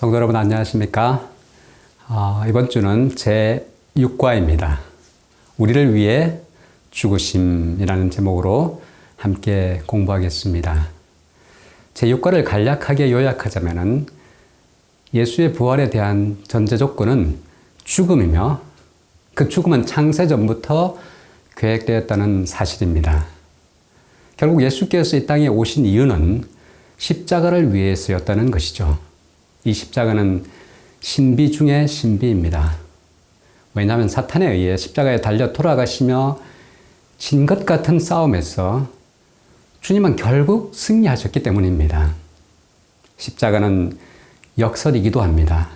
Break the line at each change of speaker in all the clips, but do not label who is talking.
성도 여러분 안녕하십니까? 이번 주는 제6과입니다. 우리를 위해 죽으심이라는 제목으로 함께 공부하겠습니다. 제6과를 간략하게 요약하자면 예수의 부활에 대한 전제 조건은 죽음이며 그 죽음은 창세 전부터 계획되었다는 사실입니다. 결국 예수께서 이 땅에 오신 이유는 십자가를 위해서였다는 것이죠. 이 십자가는 신비 중의 신비입니다. 왜냐하면 사탄에 의해 십자가에 달려 돌아가시며 진 것 같은 싸움에서 주님은 결국 승리하셨기 때문입니다. 십자가는 역설이기도 합니다.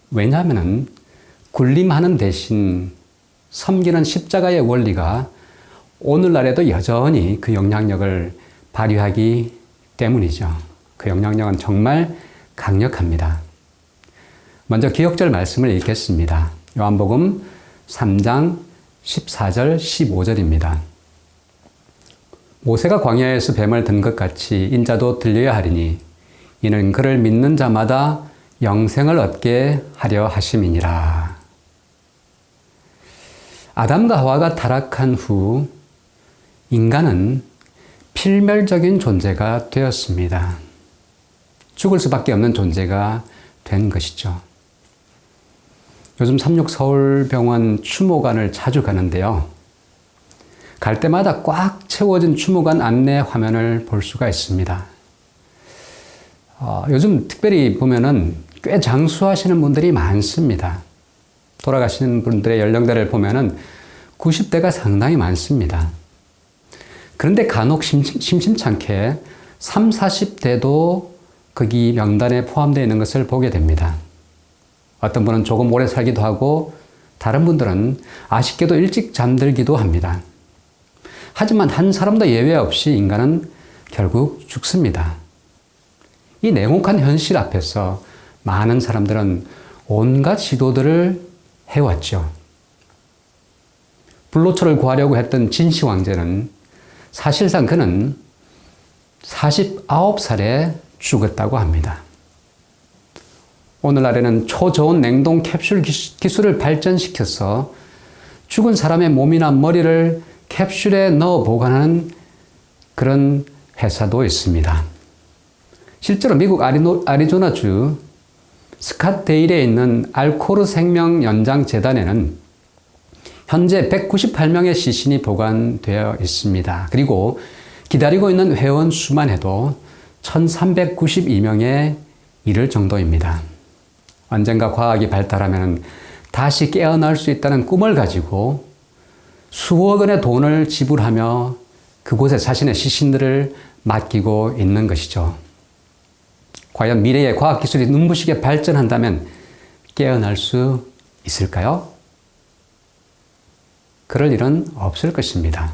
왜냐하면 군림하는 대신 섬기는 십자가의 원리가 오늘날에도 여전히 그 영향력을 발휘하기 때문이죠. 그 영향력은 정말 강력합니다. 먼저 기억절 말씀을 읽겠습니다. 요한복음 3장 14절 15절입니다. 모세가 광야에서 뱀을 든 것 같이 인자도 들려야 하리니 이는 그를 믿는 자마다 영생을 얻게 하려 하심이니라. 아담과 하와가 타락한 후 인간은 필멸적인 존재가 되었습니다. 죽을 수밖에 없는 존재가 된 것이죠. 요즘 삼육서울병원 추모관을 자주 가는데요. 갈 때마다 꽉 채워진 추모관 안내 화면을 볼 수가 있습니다. 요즘 특별히 보면은 꽤 장수하시는 분들이 많습니다. 돌아가시는 분들의 연령대를 보면은 90대가 상당히 많습니다. 그런데 간혹 심심찮게 30, 40대도 거기 명단에 포함되어 있는 것을 보게 됩니다. 어떤 분은 조금 오래 살기도 하고 다른 분들은 아쉽게도 일찍 잠들기도 합니다. 하지만 한 사람도 예외 없이 인간은 결국 죽습니다. 이 냉혹한 현실 앞에서 많은 사람들은 온갖 시도들을 해왔죠. 불로초를 구하려고 했던 진시 왕제는 사실상 그는 49살에 죽었다고 합니다. 오늘날에는 초저온 냉동 캡슐 기술을 발전시켜서 죽은 사람의 몸이나 머리를 캡슐에 넣어 보관하는 그런 회사도 있습니다. 실제로 미국 아리조나주 스캇데일에 있는 알코르 생명 연장 재단에는 현재 198명의 시신이 보관되어 있습니다. 그리고 기다리고 있는 회원 수만 해도 1392명에 이를 정도입니다. 언젠가 과학이 발달하면 다시 깨어날 수 있다는 꿈을 가지고 수억 원의 돈을 지불하며 그곳에 자신의 시신들을 맡기고 있는 것이죠. 과연 미래의 과학기술이 눈부시게 발전한다면 깨어날 수 있을까요? 그럴 일은 없을 것입니다.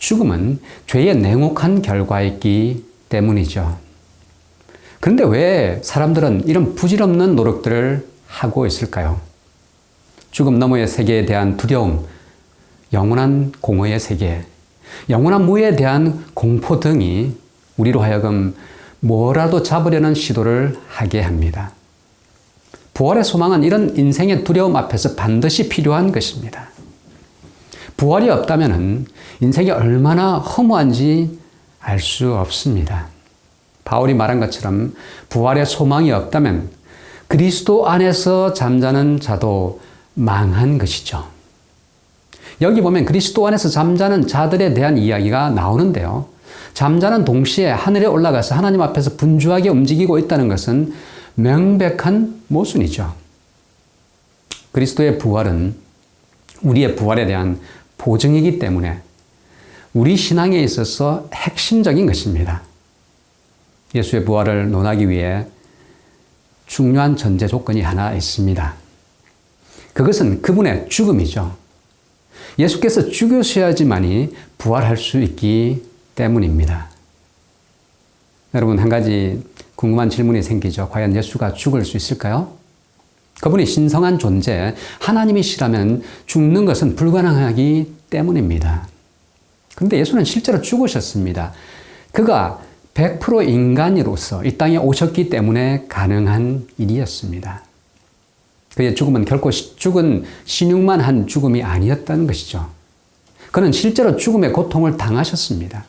죽음은 죄의 냉혹한 결과이기 때문이죠. 그런데 왜 사람들은 이런 부질없는 노력들을 하고 있을까요? 죽음 너머의 세계에 대한 두려움, 영원한 공허의 세계, 영원한 무에 대한 공포 등이 우리로 하여금 뭐라도 잡으려는 시도를 하게 합니다. 부활의 소망은 이런 인생의 두려움 앞에서 반드시 필요한 것입니다. 부활이 없다면 인생이 얼마나 허무한지 알 수 없습니다. 바울이 말한 것처럼 부활의 소망이 없다면 그리스도 안에서 잠자는 자도 망한 것이죠. 여기 보면 그리스도 안에서 잠자는 자들에 대한 이야기가 나오는데요. 잠자는 동시에 하늘에 올라가서 하나님 앞에서 분주하게 움직이고 있다는 것은 명백한 모순이죠. 그리스도의 부활은 우리의 부활에 대한 보증이기 때문에 우리 신앙에 있어서 핵심적인 것입니다. 예수의 부활을 논하기 위해 중요한 전제 조건이 하나 있습니다. 그것은 그분의 죽음이죠. 예수께서 죽으셔야지만이 부활할 수 있기 때문입니다. 여러분, 한 가지 궁금한 질문이 생기죠. 과연 예수가 죽을 수 있을까요? 그분이 신성한 존재, 하나님이시라면 죽는 것은 불가능하기 때문입니다. 그런데 예수는 실제로 죽으셨습니다. 그가 100% 인간으로서 이 땅에 오셨기 때문에 가능한 일이었습니다. 그의 죽음은 결코 죽은 신용만 한 죽음이 아니었다는 것이죠. 그는 실제로 죽음의 고통을 당하셨습니다.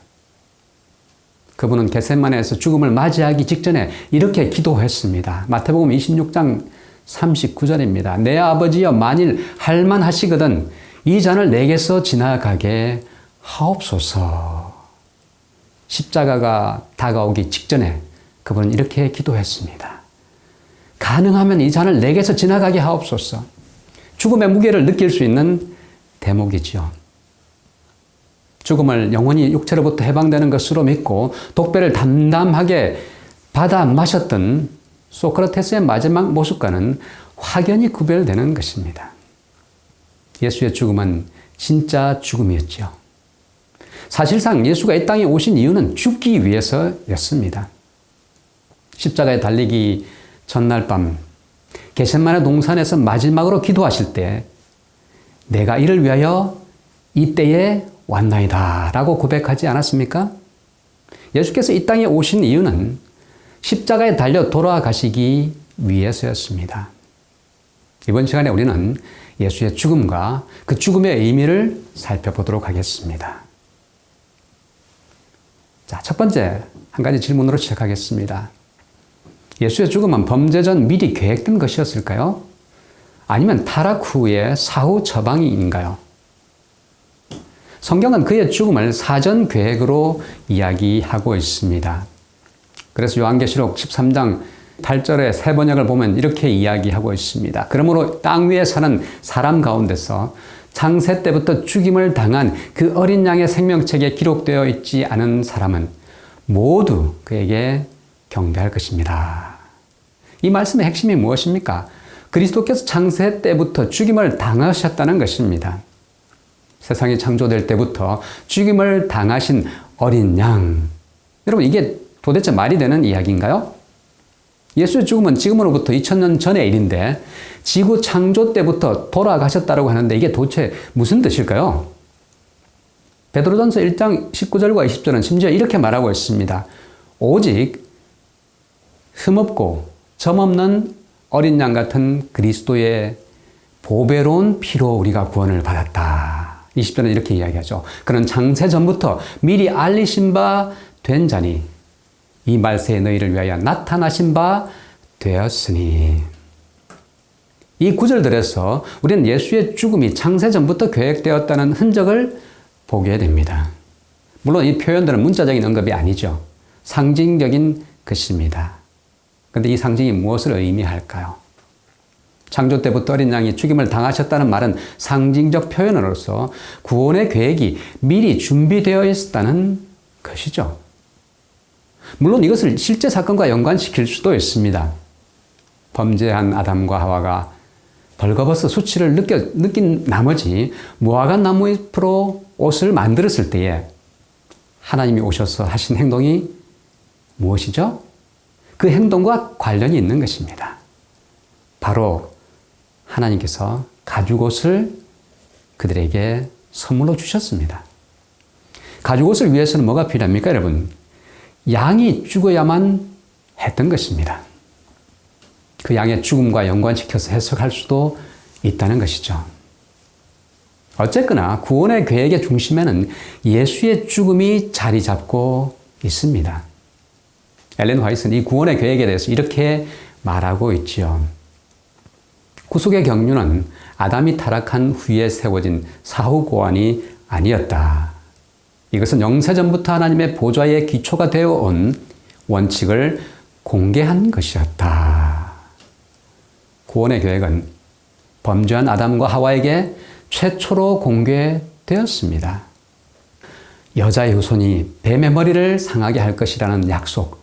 그분은 겟세마네에서 죽음을 맞이하기 직전에 이렇게 기도했습니다. 마태복음 26장 39절입니다. 내 아버지여 만일 할만하시거든 이 잔을 내게서 지나가게 하옵소서. 십자가가 다가오기 직전에 그분은 이렇게 기도했습니다. 가능하면 이 잔을 내게서 지나가게 하옵소서. 죽음의 무게를 느낄 수 있는 대목이지요. 죽음을 영원히 육체로부터 해방되는 것으로 믿고 독배를 담담하게 받아 마셨던 소크라테스의 마지막 모습과는 확연히 구별되는 것입니다. 예수의 죽음은 진짜 죽음이었죠. 사실상 예수가 이 땅에 오신 이유는 죽기 위해서였습니다. 십자가에 달리기 전날 밤 겟세마네 동산에서 마지막으로 기도하실 때 내가 이를 위하여 이때에 왔나이다 라고 고백하지 않았습니까? 예수께서 이 땅에 오신 이유는 십자가에 달려 돌아가시기 위해서였습니다. 이번 시간에 우리는 예수의 죽음과 그 죽음의 의미를 살펴보도록 하겠습니다. 자, 첫 번째 한 가지 질문으로 시작하겠습니다. 예수의 죽음은 범죄 전 미리 계획된 것이었을까요? 아니면 타락 후의 사후 처방인가요? 성경은 그의 죽음을 사전 계획으로 이야기하고 있습니다. 그래서 요한계시록 13장 8절의 세 번역을 보면 이렇게 이야기하고 있습니다. 그러므로 땅 위에 사는 사람 가운데서 창세 때부터 죽임을 당한 그 어린 양의 생명책에 기록되어 있지 않은 사람은 모두 그에게 경배할 것입니다. 이 말씀의 핵심이 무엇입니까? 그리스도께서 창세 때부터 죽임을 당하셨다는 것입니다. 세상이 창조될 때부터 죽임을 당하신 어린 양. 여러분, 이게 도대체 말이 되는 이야기인가요? 예수의 죽음은 지금으로부터 2000년 전의 일인데 지구 창조 때부터 돌아가셨다고 하는데 이게 도대체 무슨 뜻일까요? 베드로전서 1장 19절과 20절은 심지어 이렇게 말하고 있습니다. 오직 흠없고 점없는 어린 양 같은 그리스도의 보배로운 피로 우리가 구원을 받았다. 20절은 이렇게 이야기하죠. 그는 창세 전부터 미리 알리신 바 된 자니 이 말세에 너희를 위하여 나타나신 바 되었으니. 이 구절들에서 우리는 예수의 죽음이 창세 전부터 계획되었다는 흔적을 보게 됩니다. 물론 이 표현들은 문자적인 언급이 아니죠. 상징적인 것입니다. 그런데 이 상징이 무엇을 의미할까요? 창조 때부터 어린 양이 죽임을 당하셨다는 말은 상징적 표현으로서 구원의 계획이 미리 준비되어 있었다는 것이죠. 물론 이것을 실제 사건과 연관시킬 수도 있습니다. 범죄한 아담과 하와가 벌거벗어 수치를 느낀 나머지 무화과 나무 잎으로 옷을 만들었을 때에 하나님이 오셔서 하신 행동이 무엇이죠? 그 행동과 관련이 있는 것입니다. 바로 하나님께서 가죽옷을 그들에게 선물로 주셨습니다. 가죽옷을 위해서는 뭐가 필요합니까, 여러분? 양이 죽어야만 했던 것입니다. 그 양의 죽음과 연관시켜서 해석할 수도 있다는 것이죠. 어쨌거나 구원의 계획의 중심에는 예수의 죽음이 자리 잡고 있습니다. 엘렌 화이트는 이 구원의 계획에 대해서 이렇게 말하고 있지요. 구속의 경륜은 아담이 타락한 후에 세워진 사후 고안이 아니었다. 이것은 영세전부터 하나님의 보좌의 기초가 되어 온 원칙을 공개한 것이었다. 구원의 계획은 범죄한 아담과 하와에게 최초로 공개되었습니다. 여자의 후손이 뱀의 머리를 상하게 할 것이라는 약속,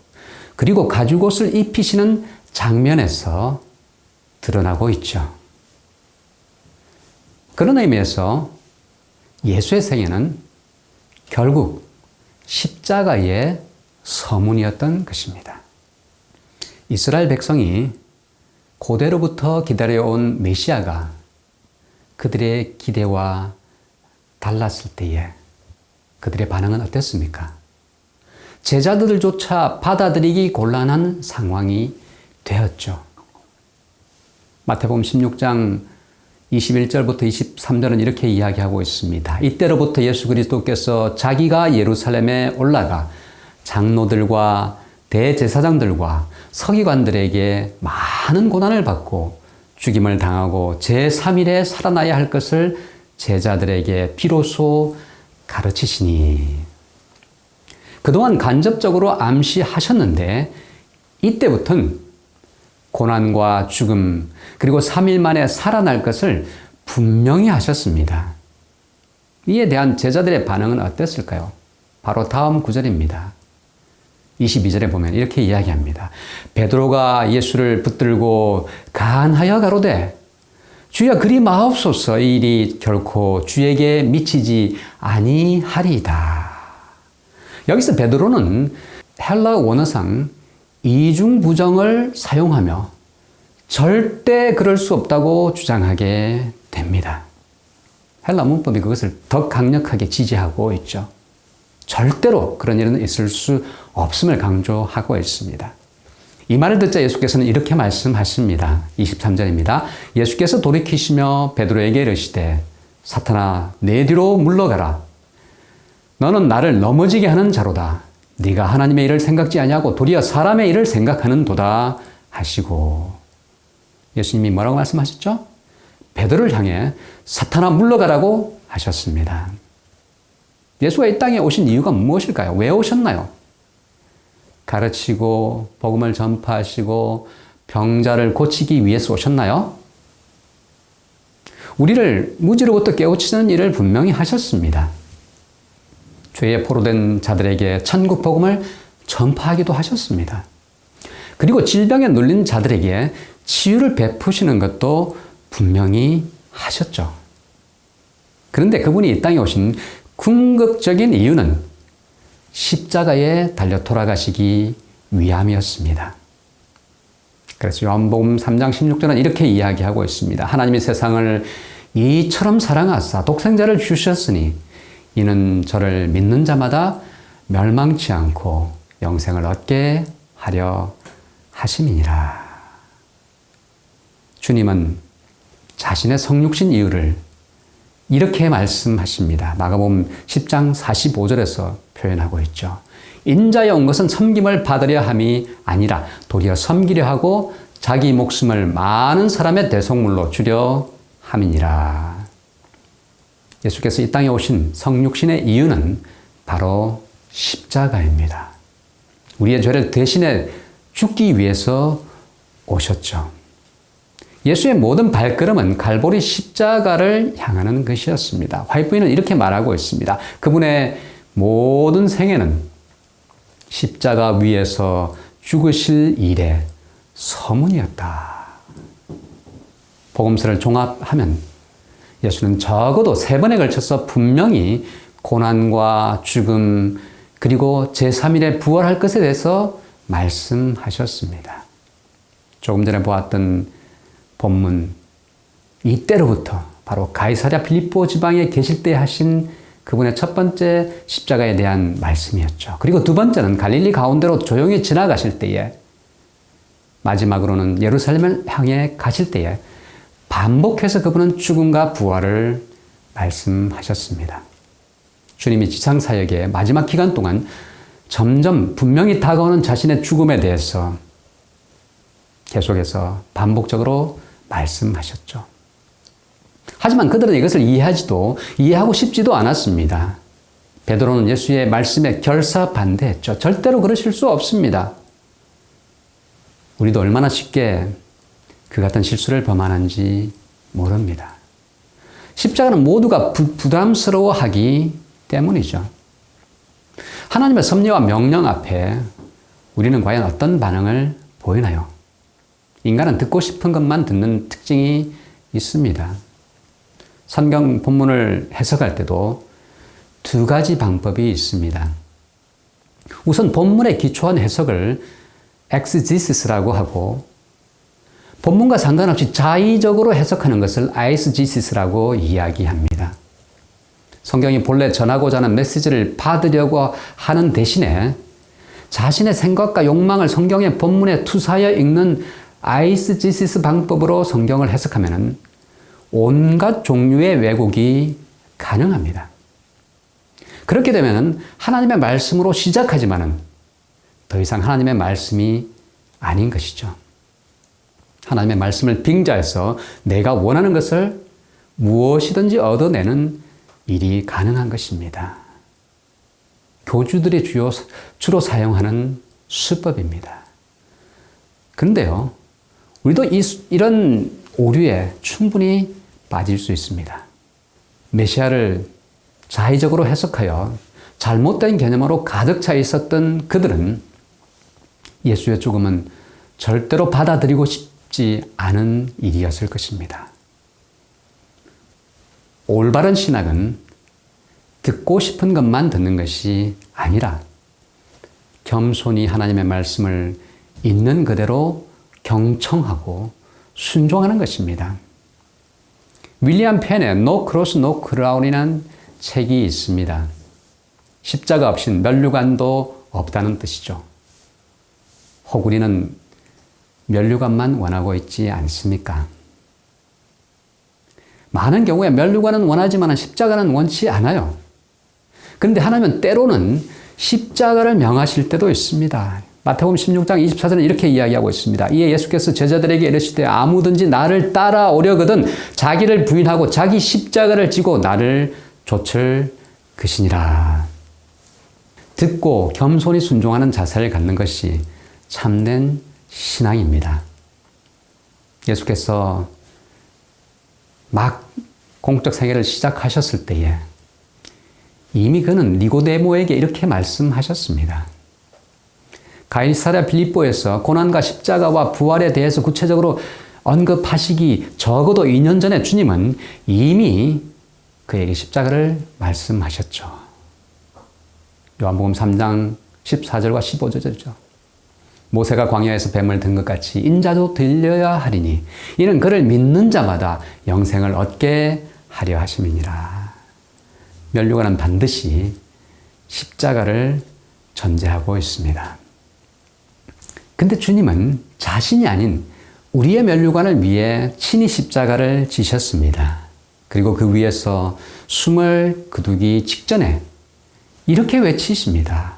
그리고 가죽옷을 입히시는 장면에서 드러나고 있죠. 그런 의미에서 예수의 생애는 결국 십자가의 서문이었던 것입니다. 이스라엘 백성이 고대로부터 기다려온 메시아가 그들의 기대와 달랐을 때에 그들의 반응은 어땠습니까? 제자들조차 받아들이기 곤란한 상황이 되었죠. 마태복음 16장 21절부터 23절은 이렇게 이야기하고 있습니다. 이때로부터 예수 그리스도께서 자기가 예루살렘에 올라가 장로들과 대제사장들과 서기관들에게 많은 고난을 받고 죽임을 당하고 제3일에 살아나야 할 것을 제자들에게 비로소 가르치시니, 그동안 간접적으로 암시하셨는데 이때부터는 고난과 죽음 그리고 3일 만에 살아날 것을 분명히 하셨습니다. 이에 대한 제자들의 반응은 어땠을까요? 바로 다음 구절입니다. 22절에 보면 이렇게 이야기합니다. 베드로가 예수를 붙들고 간하여 가로되 주여 그리 마옵소서, 이 일이 결코 주에게 미치지 아니하리이다. 여기서 베드로는 헬라 원어상 이중부정을 사용하며 절대 그럴 수 없다고 주장하게 됩니다. 헬라 문법이 그것을 더 강력하게 지지하고 있죠. 절대로 그런 일은 있을 수 없음을 강조하고 있습니다. 이 말을 듣자 예수께서는 이렇게 말씀하십니다. 23절입니다. 예수께서 돌이키시며 베드로에게 이르시되 사탄아 내 뒤로 물러가라. 너는 나를 넘어지게 하는 자로다. 네가 하나님의 일을 생각지 아니하고 도리어 사람의 일을 생각하는도다 하시고, 예수님이 뭐라고 말씀하셨죠? 베드로를 향해 사탄아 물러가라고 하셨습니다. 예수가 이 땅에 오신 이유가 무엇일까요? 왜 오셨나요? 가르치고 복음을 전파하시고 병자를 고치기 위해서 오셨나요? 우리를 무지로부터 깨우치는 일을 분명히 하셨습니다. 죄에 포로된 자들에게 천국 복음을 전파하기도 하셨습니다. 그리고 질병에 눌린 자들에게 치유를 베푸시는 것도 분명히 하셨죠. 그런데 그분이 이 땅에 오신 궁극적인 이유는 십자가에 달려 돌아가시기 위함이었습니다. 그래서 요한복음 3장 16절은 이렇게 이야기하고 있습니다. 하나님이 세상을 이처럼 사랑하사 독생자를 주셨으니 이는 저를 믿는 자마다 멸망치 않고 영생을 얻게 하려 하심이니라. 주님은 자신의 성육신 이유를 이렇게 말씀하십니다. 마가복음 10장 45절에서 표현하고 있죠. 인자에 온 것은 섬김을 받으려 함이 아니라 도리어 섬기려 하고 자기 목숨을 많은 사람의 대속물로 주려 함이니라. 예수께서 이 땅에 오신 성육신의 이유는 바로 십자가입니다. 우리의 죄를 대신해 죽기 위해서 오셨죠. 예수의 모든 발걸음은 갈보리 십자가를 향하는 것이었습니다. 화이트부인은 이렇게 말하고 있습니다. 그분의 모든 생애는 십자가 위에서 죽으실 일의 서문이었다. 복음서를 종합하면 예수는 적어도 3번에 걸쳐서 분명히 고난과 죽음 그리고 제3일에 부활할 것에 대해서 말씀하셨습니다. 조금 전에 보았던 본문, 이때로부터 바로 가이사랴 빌립보 지방에 계실 때 하신 그분의 첫 번째 십자가에 대한 말씀이었죠. 그리고 두 번째는 갈릴리 가운데로 조용히 지나가실 때에, 마지막으로는 예루살렘을 향해 가실 때에 반복해서 그분은 죽음과 부활을 말씀하셨습니다. 주님이 지상사역의 마지막 기간 동안 점점 분명히 다가오는 자신의 죽음에 대해서 계속해서 반복적으로 말씀하셨죠. 하지만 그들은 이것을 이해하고 싶지도 않았습니다. 베드로는 예수의 말씀에 결사반대했죠. 절대로 그러실 수 없습니다. 우리도 얼마나 쉽게 그 같은 실수를 범하는지 모릅니다. 십자가는 모두가 부담스러워하기 때문이죠. 하나님의 섭리와 명령 앞에 우리는 과연 어떤 반응을 보이나요? 인간은 듣고 싶은 것만 듣는 특징이 있습니다. 성경 본문을 해석할 때도 2가지 방법이 있습니다. 우선 본문에 기초한 해석을 엑스지시스라고 하고, 본문과 상관없이 자의적으로 해석하는 것을 아이스지시스라고 이야기합니다. 성경이 본래 전하고자 하는 메시지를 받으려고 하는 대신에 자신의 생각과 욕망을 성경의 본문에 투사하여 읽는 아이스지시스 방법으로 성경을 해석하면 온갖 종류의 왜곡이 가능합니다. 그렇게 되면 하나님의 말씀으로 시작하지만은 더 이상 하나님의 말씀이 아닌 것이죠. 하나님의 말씀을 빙자해서 내가 원하는 것을 무엇이든지 얻어내는 일이 가능한 것입니다. 교주들이 주로 사용하는 수법입니다. 그런데요, 우리도 이런 오류에 충분히 빠질 수 있습니다. 메시아를 자의적으로 해석하여 잘못된 개념으로 가득 차 있었던 그들은 예수의 죽음은 절대로 받아들이고 싶지 않은 일이었을 것입니다. 올바른 신학은 듣고 싶은 것만 듣는 것이 아니라 겸손히 하나님의 말씀을 있는 그대로 경청하고 순종하는 것입니다. 윌리엄 펜의 No Cross, No Crown이라는 책이 있습니다. 십자가 없인 면류관도 없다는 뜻이죠. 혹 우리는 면류관만 원하고 있지 않습니까? 많은 경우에 면류관은 원하지만 십자가는 원치 않아요. 그런데 하나님은 때로는 십자가를 명하실 때도 있습니다. 마태복음 16장 24절은 이렇게 이야기하고 있습니다. 이에 예수께서 제자들에게 이르시되 아무든지 나를 따라오려거든 자기를 부인하고 자기 십자가를 지고 나를 좇을 것이니라. 듣고 겸손히 순종하는 자세를 갖는 것이 참된 신앙입니다. 예수께서 막 공적 생애를 시작하셨을 때에 이미 그는 니고데모에게 이렇게 말씀하셨습니다. 가이사랴 빌립보에서 고난과 십자가와 부활에 대해서 구체적으로 언급하시기 적어도 2년 전에 주님은 이미 그에게 십자가를 말씀하셨죠. 요한복음 3장 14절과 15절이죠. 모세가 광야에서 뱀을 든 것 같이 인자도 들려야 하리니 이는 그를 믿는 자마다 영생을 얻게 하려 하심이니라. 면류관은 반드시 십자가를 전제하고 있습니다. 근데 주님은 자신이 아닌 우리의 면류관을 위해 친히 십자가를 지셨습니다. 그리고 그 위에서 숨을 거두기 직전에 이렇게 외치십니다.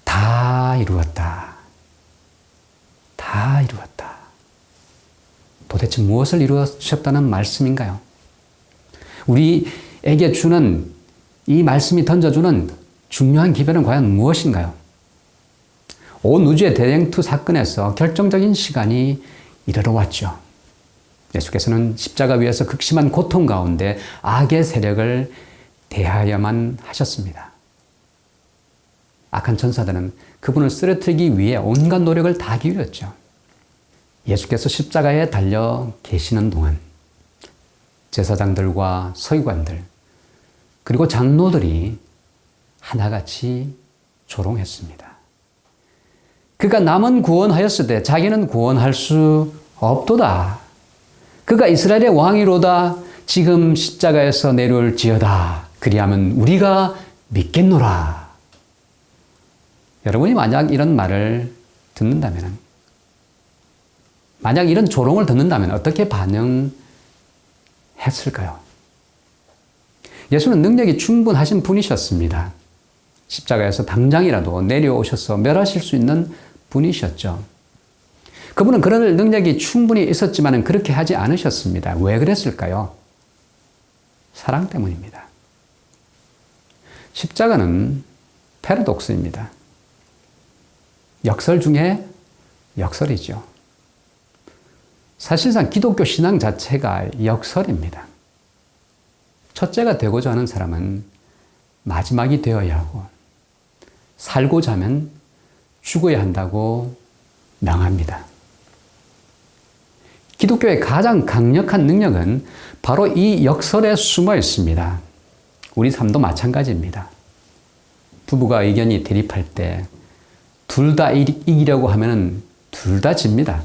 다 이루었다. 다 이루었다. 도대체 무엇을 이루셨다는 말씀인가요? 우리에게 주는 이 말씀이 던져주는 중요한 기별은 과연 무엇인가요? 온 우주의 대쟁투 사건에서 결정적인 시간이 이르러 왔죠. 예수께서는 십자가 위에서 극심한 고통 가운데 악의 세력을 대하여만 하셨습니다. 악한 천사들은 그분을 쓰러뜨리기 위해 온갖 노력을 다 기울였죠. 예수께서 십자가에 달려 계시는 동안 제사장들과 서기관들 그리고 장로들이 하나같이 조롱했습니다. 그가 남은 구원하였으되 자기는 구원할 수 없도다. 그가 이스라엘의 왕이로다. 지금 십자가에서 내려올지어다. 그리하면 우리가 믿겠노라. 여러분이 만약 이런 말을 듣는다면, 만약 이런 조롱을 듣는다면 어떻게 반응했을까요? 예수는 능력이 충분하신 분이셨습니다. 십자가에서 당장이라도 내려오셔서 멸하실 수 있는 분이셨죠. 그분은 그런 능력이 충분히 있었지만 그렇게 하지 않으셨습니다. 왜 그랬을까요? 사랑 때문입니다. 십자가는 패러독스입니다. 역설 중에 역설이죠. 사실상 기독교 신앙 자체가 역설입니다. 첫째가 되고자 하는 사람은 마지막이 되어야 하고 살고자 하면 죽어야 한다고 명합니다. 기독교의 가장 강력한 능력은 바로 이 역설에 숨어 있습니다. 우리 삶도 마찬가지입니다. 부부가 의견이 대립할 때 둘 다 이기려고 하면 둘 다 집니다.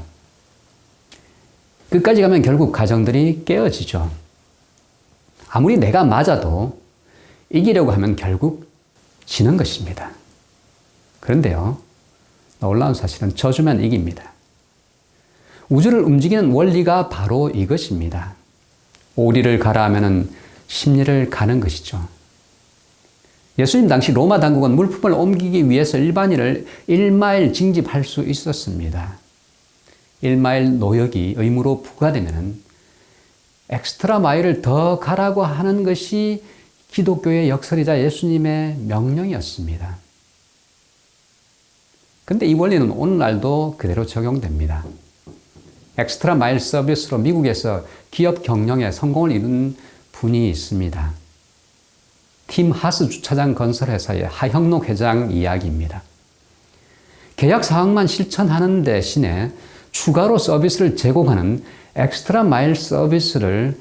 끝까지 가면 결국 가정들이 깨어지죠. 아무리 내가 맞아도 이기려고 하면 결국 지는 것입니다. 그런데요, 놀라운 사실은 져주면 이깁니다. 우주를 움직이는 원리가 바로 이것입니다. 오리를 가라 하면은 십리를 가는 것이죠. 예수님 당시 로마 당국은 물품을 옮기기 위해서 일반인을 1마일 징집할 수 있었습니다. 1마일 노역이 의무로 부과되면 엑스트라 마일을 더 가라고 하는 것이 기독교의 역설이자 예수님의 명령이었습니다. 근데 이 원리는 오늘날도 그대로 적용됩니다. 엑스트라 마일 서비스로 미국에서 기업 경영에 성공을 이룬 분이 있습니다. 팀 하스 주차장 건설회사의 하형록 회장 이야기입니다. 계약 사항만 실천하는 대신에 추가로 서비스를 제공하는 엑스트라 마일 서비스를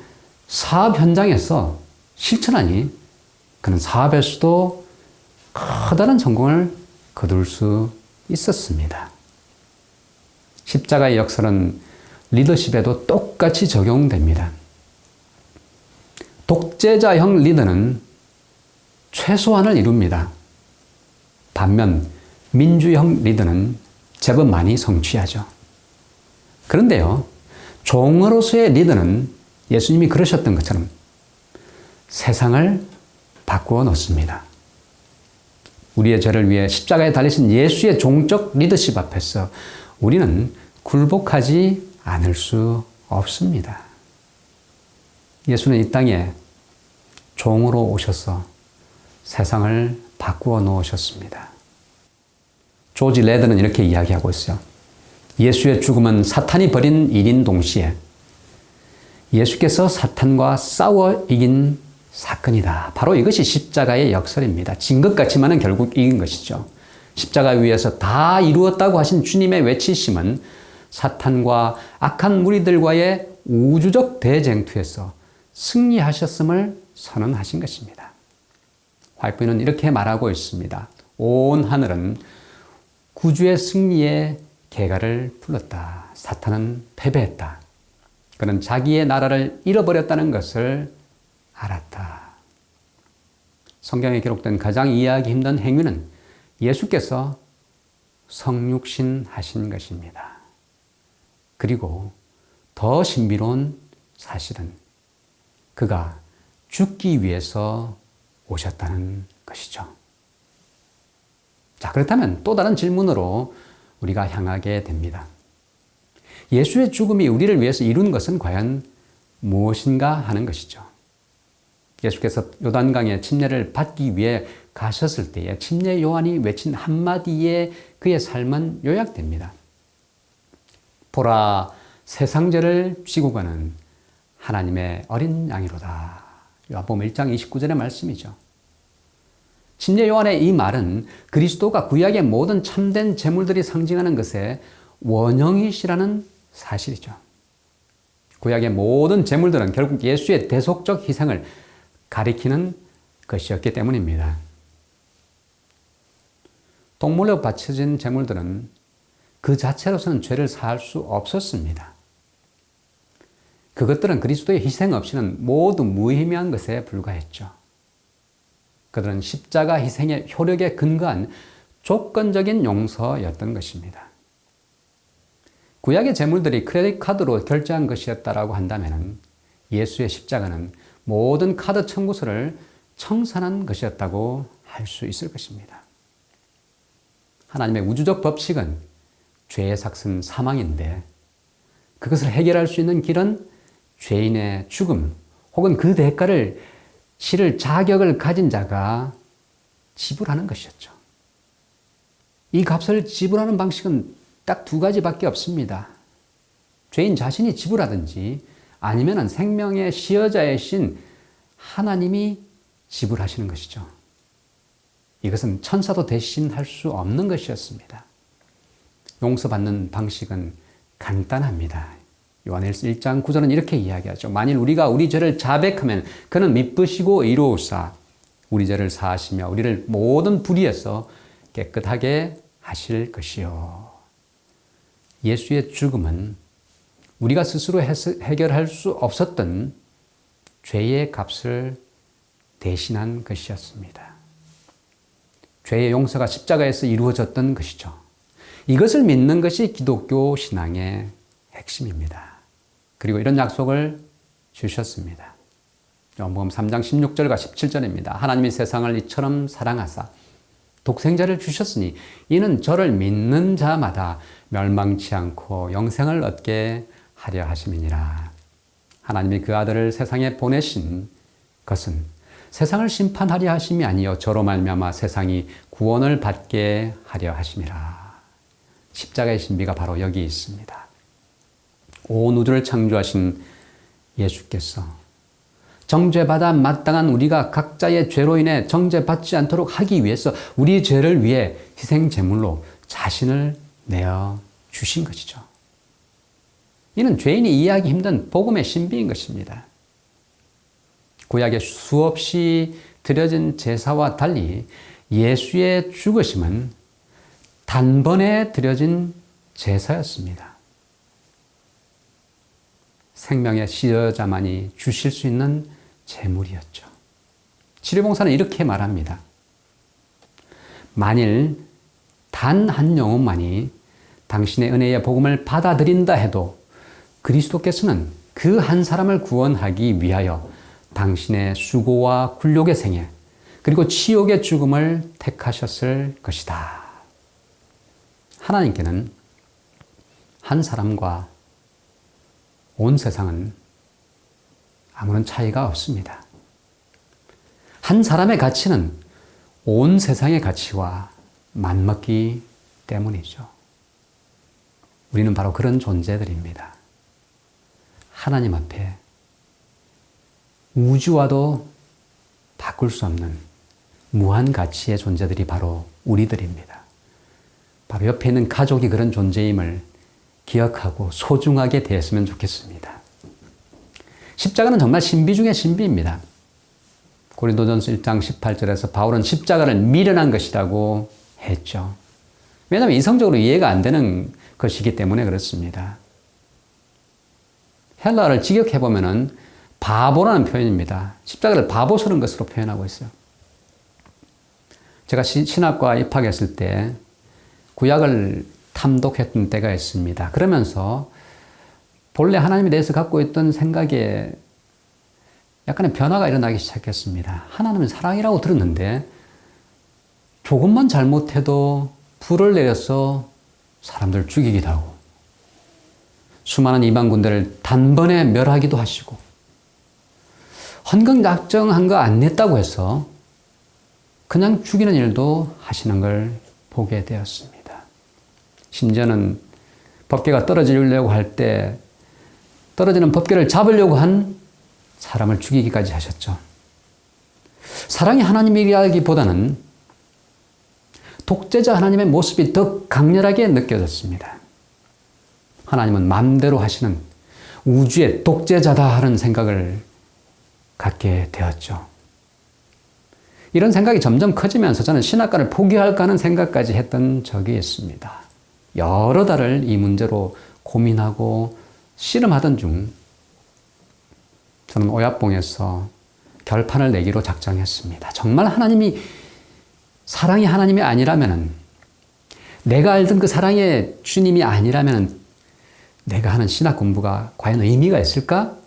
사업 현장에서 실천하니 그는 사업에서도 커다란 성공을 거둘 수 있었습니다. 십자가의 역설은 리더십에도 똑같이 적용됩니다. 독재자형 리더는 최소한을 이룹니다. 반면 민주형 리더는 제법 많이 성취하죠. 그런데요, 종으로서의 리더는 예수님이 그러셨던 것처럼 세상을 바꾸어 놓습니다. 우리의 죄를 위해 십자가에 달리신 예수의 종적 리더십 앞에서 우리는 굴복하지 않을 수 없습니다. 예수는 이 땅에 종으로 오셔서 세상을 바꾸어 놓으셨습니다. 조지 레드는 이렇게 이야기하고 있어요. 예수의 죽음은 사탄이 벌인 일인 동시에 예수께서 사탄과 싸워 이긴 사건이다. 바로 이것이 십자가의 역설입니다. 진 것 같지만은 결국 이긴 것이죠. 십자가 위에서 다 이루었다고 하신 주님의 외치심은 사탄과 악한 무리들과의 우주적 대쟁투에서 승리하셨음을 선언하신 것입니다. 화이트는 이렇게 말하고 있습니다. 온 하늘은 구주의 승리의 개가를 불렀다. 사탄은 패배했다. 그는 자기의 나라를 잃어버렸다는 것을 알았다. 성경에 기록된 가장 이해하기 힘든 행위는 예수께서 성육신 하신 것입니다. 그리고 더 신비로운 사실은 그가 죽기 위해서 오셨다는 것이죠. 자, 그렇다면 또 다른 질문으로 우리가 향하게 됩니다. 예수의 죽음이 우리를 위해서 이룬 것은 과연 무엇인가 하는 것이죠. 예수께서 요단강에 침례를 받기 위해 가셨을 때에 침례 요한이 외친 한마디에 그의 삶은 요약됩니다. 보라, 세상 죄를 지고 가는 하나님의 어린 양이로다. 요한복음 1장 29절의 말씀이죠. 침례 요한의 이 말은 그리스도가 구약의 모든 참된 제물들이 상징하는 것의 원형이시라는 사실이죠. 구약의 모든 제물들은 결국 예수의 대속적 희생을 가리키는 것이었기 때문입니다. 동물로 바쳐진 제물들은 그 자체로서는 죄를 사할 수 없었습니다. 그것들은 그리스도의 희생 없이는 모두 무의미한 것에 불과했죠. 그들은 십자가 희생의 효력에 근거한 조건적인 용서였던 것입니다. 구약의 제물들이 크레딧 카드로 결제한 것이었다라고 한다면 예수의 십자가는 모든 카드 청구서를 청산한 것이었다고 할 수 있을 것입니다. 하나님의 우주적 법칙은 죄의 삭은 사망인데 그것을 해결할 수 있는 길은 죄인의 죽음 혹은 그 대가를 치를 자격을 가진 자가 지불하는 것이었죠. 이 값을 지불하는 방식은 딱 두 가지밖에 없습니다. 죄인 자신이 지불하든지 아니면 생명의 시여자이신 하나님이 지불하시는 것이죠. 이것은 천사도 대신할 수 없는 것이었습니다. 용서받는 방식은 간단합니다. 요한일서 1장 9절은 이렇게 이야기하죠. 만일 우리가 우리 죄를 자백하면 그는 미쁘시고 의로우사 우리 죄를 사하시며 우리를 모든 불의에서 깨끗하게 하실 것이요. 예수의 죽음은 우리가 스스로 해결할 수 없었던 죄의 값을 대신한 것이었습니다. 죄의 용서가 십자가에서 이루어졌던 것이죠. 이것을 믿는 것이 기독교 신앙의 핵심입니다. 그리고 이런 약속을 주셨습니다. 요한복음 3장 16절과 17절입니다. 하나님이 세상을 이처럼 사랑하사 독생자를 주셨으니 이는 저를 믿는 자마다 멸망치 않고 영생을 얻게 하려 하심이니라. 하나님이 그 아들을 세상에 보내신 것은 세상을 심판하려 하심이 아니요 저로 말미암아 세상이 구원을 받게 하려 하심이라. 십자가의 신비가 바로 여기 있습니다. 온 우주를 창조하신 예수께서 정죄받아 마땅한 우리가 각자의 죄로 인해 정죄받지 않도록 하기 위해서 우리 죄를 위해 희생제물로 자신을 내어 주신 것이죠. 이는 죄인이 이해하기 힘든 복음의 신비인 것입니다. 구약에 수없이 드려진 제사와 달리 예수의 죽으심은 단번에 드려진 제사였습니다. 생명의 시여자만이 주실 수 있는 제물이었죠. 치료봉사는 이렇게 말합니다. 만일 단 한 영혼만이 당신의 은혜의 복음을 받아들인다 해도 그리스도께서는 그 한 사람을 구원하기 위하여 당신의 수고와 굴욕의 생애 그리고 치욕의 죽음을 택하셨을 것이다. 하나님께는 한 사람과 온 세상은 아무런 차이가 없습니다. 한 사람의 가치는 온 세상의 가치와 맞먹기 때문이죠. 우리는 바로 그런 존재들입니다. 하나님 앞에 우주와도 바꿀 수 없는 무한 가치의 존재들이 바로 우리들입니다. 바로 옆에 있는 가족이 그런 존재임을 기억하고 소중하게 대했으면 좋겠습니다. 십자가는 정말 신비 중의 신비입니다. 고린도전서 1장 18절에서 바울은 십자가를 미련한 것이라고 했죠. 왜냐하면 이성적으로 이해가 안 되는 것이기 때문에 그렇습니다. 헬라어를 직역해보면 바보라는 표현입니다. 십자가를 바보스러운 것으로 표현하고 있어요. 제가 신학과 입학했을 때 구약을 탐독했던 때가 있습니다. 그러면서 본래 하나님에 대해서 갖고 있던 생각에 약간의 변화가 일어나기 시작했습니다. 하나님은 사랑이라고 들었는데 조금만 잘못해도 불을 내려서 사람들을 죽이기도 하고 수많은 이방 군대를 단번에 멸하기도 하시고 헌금작정한 거 안 냈다고 해서 그냥 죽이는 일도 하시는 걸 보게 되었습니다. 심지어는 법궤가 떨어지려고 할 때 떨어지는 법궤를 잡으려고 한 사람을 죽이기까지 하셨죠. 사랑이 하나님이라기보다는 독재자 하나님의 모습이 더 강렬하게 느껴졌습니다. 하나님은 마음대로 하시는 우주의 독재자다 하는 생각을 갖게 되었죠. 이런 생각이 점점 커지면서 저는 신학과를 포기할까 하는 생각까지 했던 적이 있습니다. 여러 달을 이 문제로 고민하고 씨름하던 중 저는 오얏봉에서 결판을 내기로 작정했습니다. 정말 하나님이 사랑이 하나님이 아니라면 내가 알던 그 사랑의 주님이 아니라면 내가 하는 신학 공부가 과연 의미가 있을까?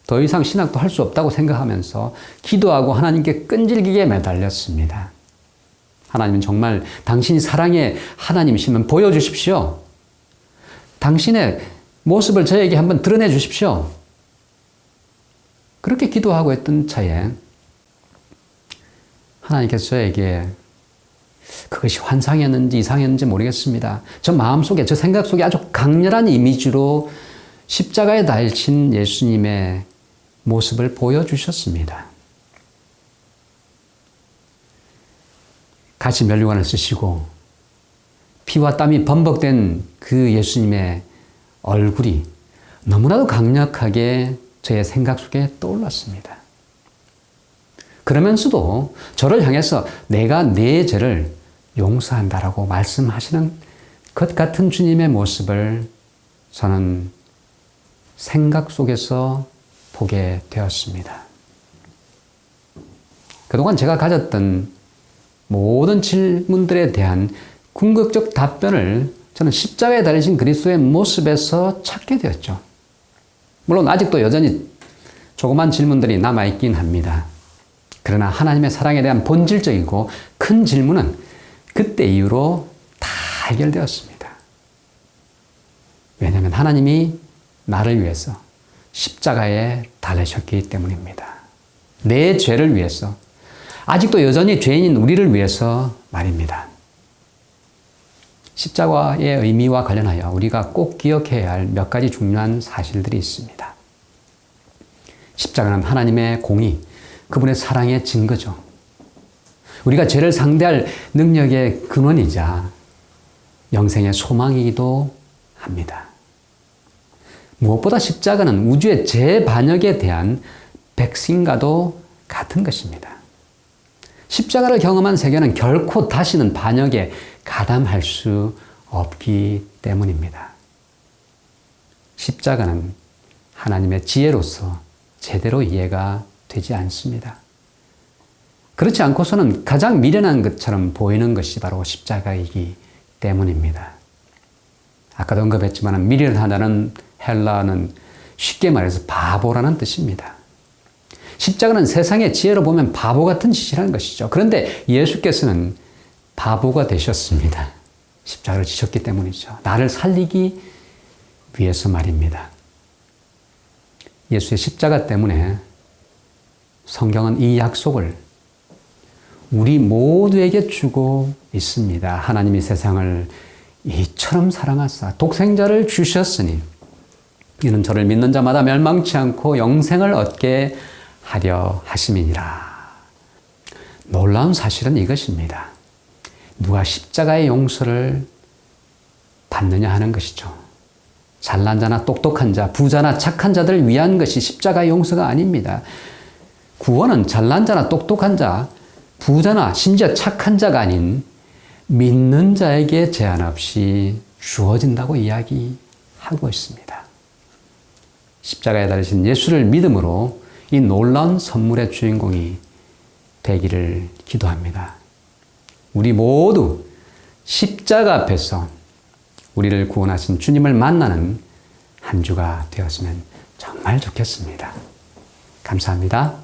더 이상 신학도 할 수 없다고 생각하면서 기도하고 하나님께 끈질기게 매달렸습니다. 하나님은 정말 당신이 사랑의 하나님이시면 보여주십시오. 당신의 모습을 저에게 한번 드러내 주십시오. 그렇게 기도하고 있던 차에 하나님께서 저에게 그것이 환상이었는지 이상이었는지 모르겠습니다. 저 마음속에, 저 생각 속에 아주 강렬한 이미지로 십자가에 달린 예수님의 모습을 보여주셨습니다. 같이 면류관을 쓰시고 피와 땀이 범벅된 그 예수님의 얼굴이 너무나도 강력하게 저의 생각 속에 떠올랐습니다. 그러면서도 저를 향해서 내가 내 죄를 용서한다라고 말씀하시는 것 같은 주님의 모습을 저는 생각 속에서 보게 되었습니다. 그동안 제가 가졌던 모든 질문들에 대한 궁극적 답변을 저는 십자가에 달리신 그리스도의 모습에서 찾게 되었죠. 물론 아직도 여전히 조그만 질문들이 남아있긴 합니다. 그러나 하나님의 사랑에 대한 본질적이고 큰 질문은 그때 이후로 다 해결되었습니다. 왜냐하면 하나님이 나를 위해서 십자가에 달리셨기 때문입니다. 내 죄를 위해서, 아직도 여전히 죄인인 우리를 위해서 말입니다. 십자가의 의미와 관련하여 우리가 꼭 기억해야 할 몇 가지 중요한 사실들이 있습니다. 십자가는 하나님의 공의, 그분의 사랑의 증거죠. 우리가 죄를 상대할 능력의 근원이자 영생의 소망이기도 합니다. 무엇보다 십자가는 우주의 재반역에 대한 백신과도 같은 것입니다. 십자가를 경험한 세계는 결코 다시는 반역에 가담할 수 없기 때문입니다. 십자가는 하나님의 지혜로서 제대로 이해가 되지 않습니다. 그렇지 않고서는 가장 미련한 것처럼 보이는 것이 바로 십자가이기 때문입니다. 아까도 언급했지만 미련하다는 헬라어는 쉽게 말해서 바보라는 뜻입니다. 십자가는 세상의 지혜로 보면 바보 같은 짓이라는 것이죠. 그런데 예수께서는 바보가 되셨습니다. 십자가를 지셨기 때문이죠. 나를 살리기 위해서 말입니다. 예수의 십자가 때문에 성경은 이 약속을 우리 모두에게 주고 있습니다. 하나님이 세상을 이처럼 사랑하사 독생자를 주셨으니 이는 저를 믿는 자마다 멸망치 않고 영생을 얻게 하려 하심이니라. 놀라운 사실은 이것입니다. 누가 십자가의 용서를 받느냐 하는 것이죠. 잘난 자나 똑똑한 자, 부자나 착한 자들을 위한 것이 십자가의 용서가 아닙니다. 구원은 잘난 자나 똑똑한 자, 부자나 심지어 착한 자가 아닌 믿는 자에게 제한 없이 주어진다고 이야기하고 있습니다. 십자가에 달리신 예수를 믿음으로 이 놀라운 선물의 주인공이 되기를 기도합니다. 우리 모두 십자가 앞에서 우리를 구원하신 주님을 만나는 한 주가 되었으면 정말 좋겠습니다. 감사합니다.